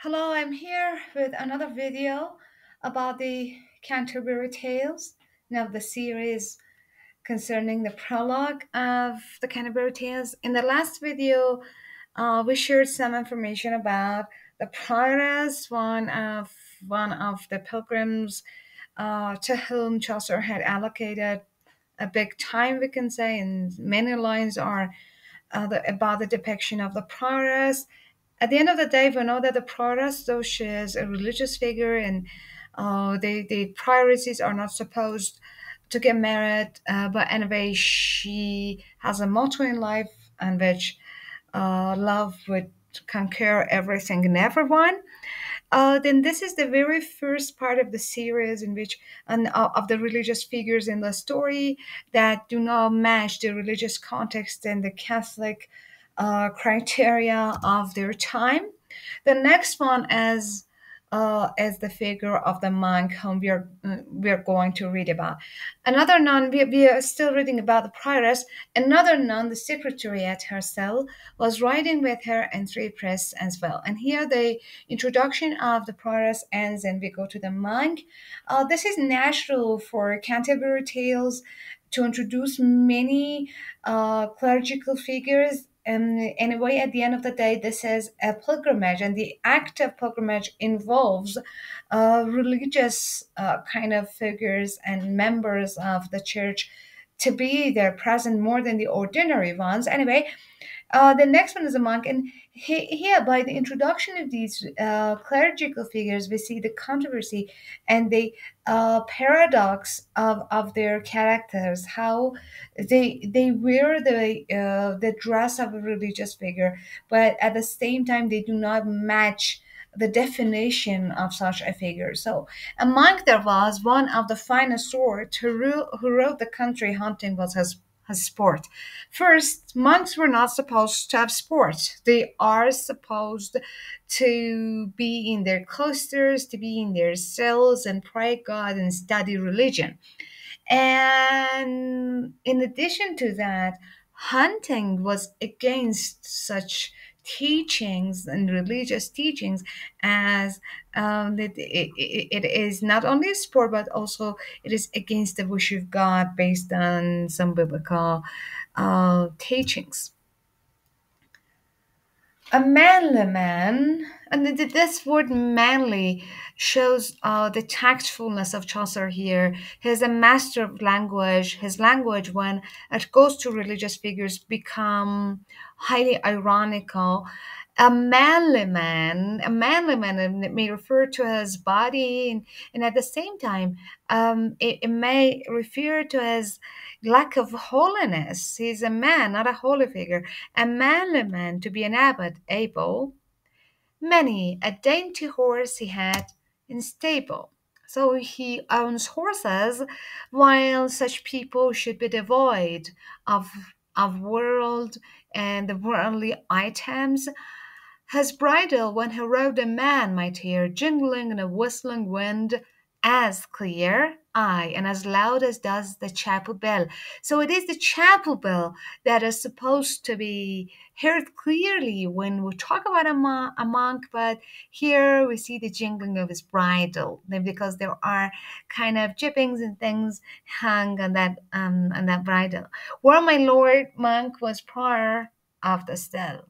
Hello, I'm here with another video about the Canterbury Tales, now the series concerning the prologue of the Canterbury Tales. In the last video, we shared some information about the prioress, one of the pilgrims to whom Chaucer had allocated a big time, we can say, and many lines are about the depiction of the prioress. At the end of the day, we know that the prioress, though she is a religious figure, and the priorities are not supposed to get married, but anyway, she has a motto in life in which love would conquer everything and everyone. Then this is the very first part of the series in which of the religious figures in the story that do not match the religious context and the Catholic criteria of their time. The next one is the figure of the monk whom we are going to read about. Another nun, we are still reading about the prioress. Another nun, the secretary at her cell, was riding with her and three priests as well. And here the introduction of the prioress ends, and we go to the monk. This is natural for Canterbury Tales to introduce many clerical figures. And anyway, at the end of the day, this is a pilgrimage, and the act of pilgrimage involves religious kind of figures and members of the church to be there present more than the ordinary ones. Anyway, the next one is a monk, and here by the introduction of these clerical figures, we see the controversy and the paradox of their characters. How they wear the dress of a religious figure, but at the same time they do not match the definition of such a figure. So, a monk there was one of the finest sort who rode the country hunting was his sport. First, monks were not supposed to have sport. They are supposed to be in their cloisters, to be in their cells and pray God and study religion. And in addition to that, hunting was against such teachings and religious teachings as it is not only a sport but also it is against the wish of God based on some biblical teachings. A manly man, and this word manly shows the tactfulness of Chaucer here. He's a master of language. His language, when it goes to religious figures, become highly ironical. A manly man, and it may refer to his body, and at the same time, it may refer to his lack of holiness. He's a man, not a holy figure. A manly man to be an abbot, able, many a dainty horse he had in stable. So he owns horses, while such people should be devoid of world and the worldly items. His bridle, when he rode, a man might hear jingling in a whistling wind, as clear, aye, and as loud as does the chapel bell. So it is the chapel bell that is supposed to be heard clearly when we talk about a monk, but here we see the jingling of his bridle because there are kind of jippings and things hung on that bridle. Where my lord monk was prior of the still.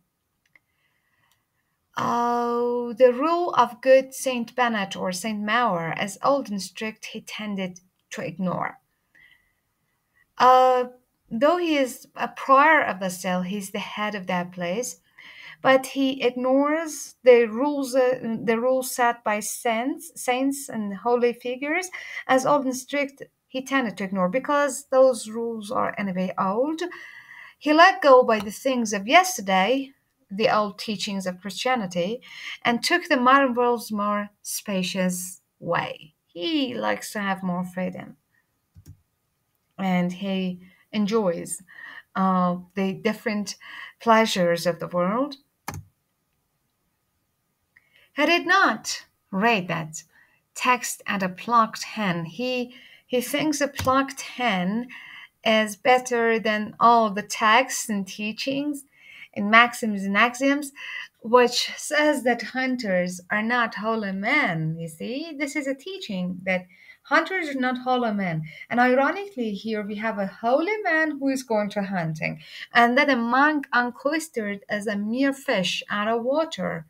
Oh, the rule of good Saint Bennet or Saint Maur, as old and strict, he tended to ignore. Uh, though he is a prior of the cell, he's the head of that place, but he ignores the rules set by saints and holy figures. As old and strict, he tended to ignore because those rules are anyway old. He let go by the things of yesterday, the old teachings of Christianity, and took the modern world's more spacious way. He likes to have more freedom, and he enjoys the different pleasures of the world. Had it not read that text and a plucked hen, he thinks a plucked hen is better than all the texts and teachings and maxims and axioms. which says that hunters are not holy men. You see, this is a teaching that hunters are not holy men. And ironically, here we have a holy man who is going to hunting, and then a monk uncloistered as a mere fish out of water,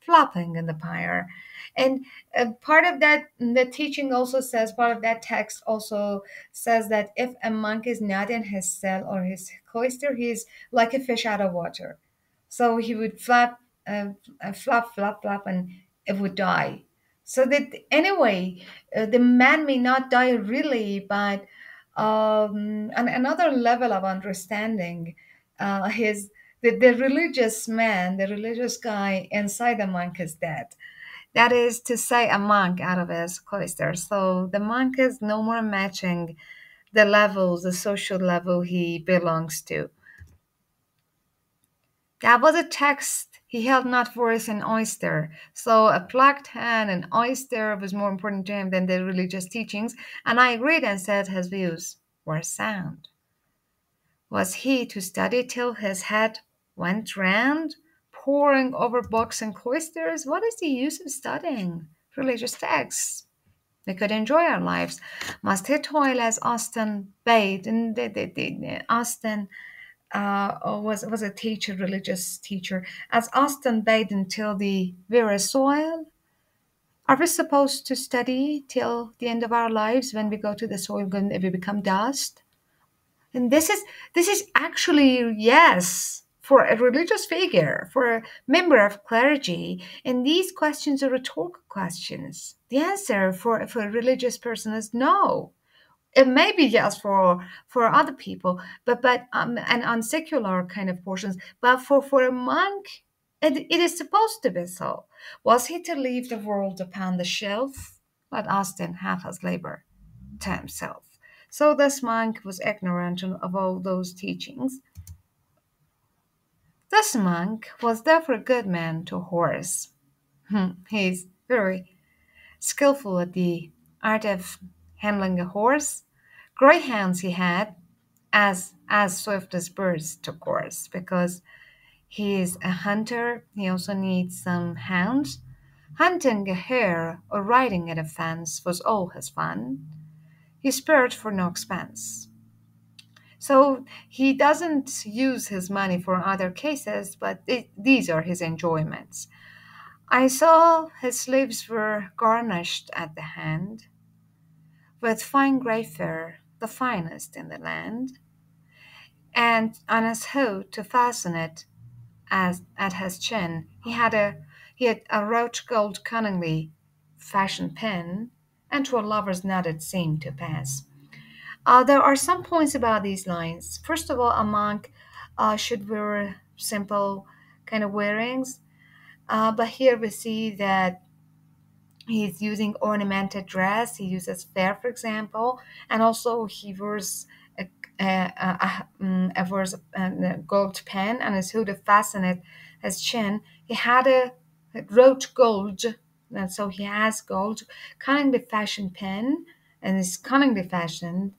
flopping in the fire. And part of that, the teaching also says, part of that text also says that if a monk is not in his cell or his cloister, he is like a fish out of water. So he would flop, flop, and it would die. So that anyway, the man may not die really, but on another level of understanding, his the religious man, the religious guy inside the monk is dead. That is to say, a monk out of his cloister. So the monk is no more matching the levels, the social level he belongs to. That was a text he held not worth an oyster. So a plucked hen, an oyster was more important to him than the religious teachings, and I agreed and said his views were sound. Was he to study till his head went round, poring over books and cloisters? What is the use of studying religious texts? We could enjoy our lives. Must he toil as Austin bade? And Austin was a teacher, religious teacher, as Austin bade until the very soil. Are we supposed to study till the end of our lives when we go to the soil and we become dust? And this is actually, yes, for a religious figure, for a member of clergy, and these questions are rhetorical questions. The answer for a religious person is no. It may be yes for other people, but and on secular kind of portions, but for a monk, it is supposed to be so. Was he to leave the world upon the shelf? Let Austin have his labor to himself. So this monk was ignorant of all those teachings. This monk was therefore a good man to horse. He's very skillful at the art of handling a horse. Greyhounds he had, as swift as birds to course, because he is a hunter. He also needs some hounds. Hunting a hare or riding at a fence was all his fun. He spared for no expense. So he doesn't use his money for other cases, but these are his enjoyments. I saw his sleeves were garnished at the hand with fine grey fur, the finest in the land, and on his hood to fasten it as at his chin, he had a roach gold cunningly fashioned pin, and to a lover's knot it seemed to pass. There are some points about these lines. First of all, a monk should wear simple kind of wearings, but here we see that he's using ornamented dress. He uses fair, for example, and also he wears a gold pen and his hood to fasten it his chin. He had a wrote gold, and so he has gold, cunningly fashioned pen, and is cunningly fashioned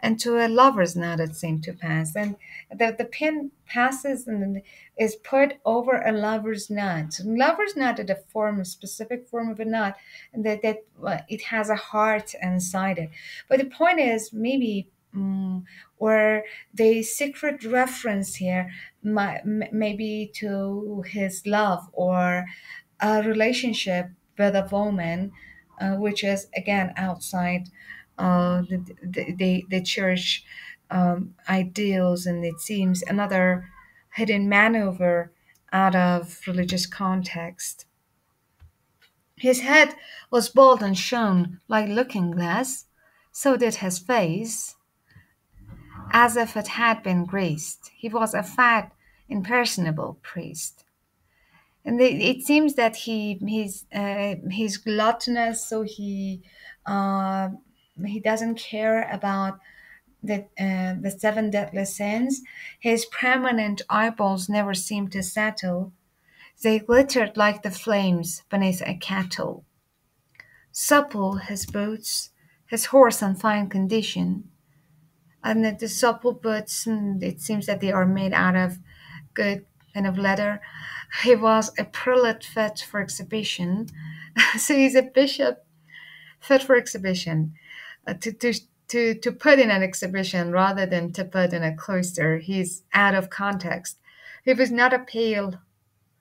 and to a lover's knot it seemed to pass. And the pin passes and then is put over a lover's knot. So lover's knot is a specific form of a knot, and that it has a heart inside it. But the point is maybe. Or the secret reference here maybe to his love or a relationship with a woman, which is again outside the church ideals, and it seems another hidden maneuver out of religious context. His head was bald and shone like looking glass, so did his face, as if it had been graced. He was a fat, impersonable priest. And it seems that he's gluttonous, so he doesn't care about the seven deadly sins. His permanent eyeballs never seemed to settle. They glittered like the flames beneath a kettle. Supple his boots, his horse in fine condition, and the supple boots, it seems that they are made out of good kind of letter. He was a prelate fit for exhibition. So he's a bishop fit for exhibition. To put in an exhibition rather than to put in a cloister. He's out of context. He was not a pale.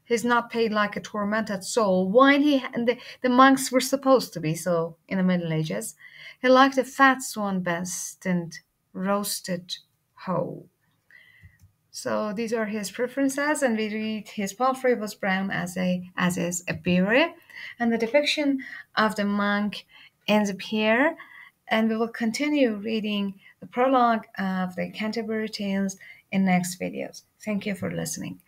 He's not paid like a tormented soul. While the monks were supposed to be so in the Middle Ages. He liked a fat swan best and roasted whole. So these are his preferences, and we read his palfrey was brown as is a beaver, and the depiction of the monk ends up here, and we will continue reading the prologue of the Canterbury Tales in next videos. Thank you for listening.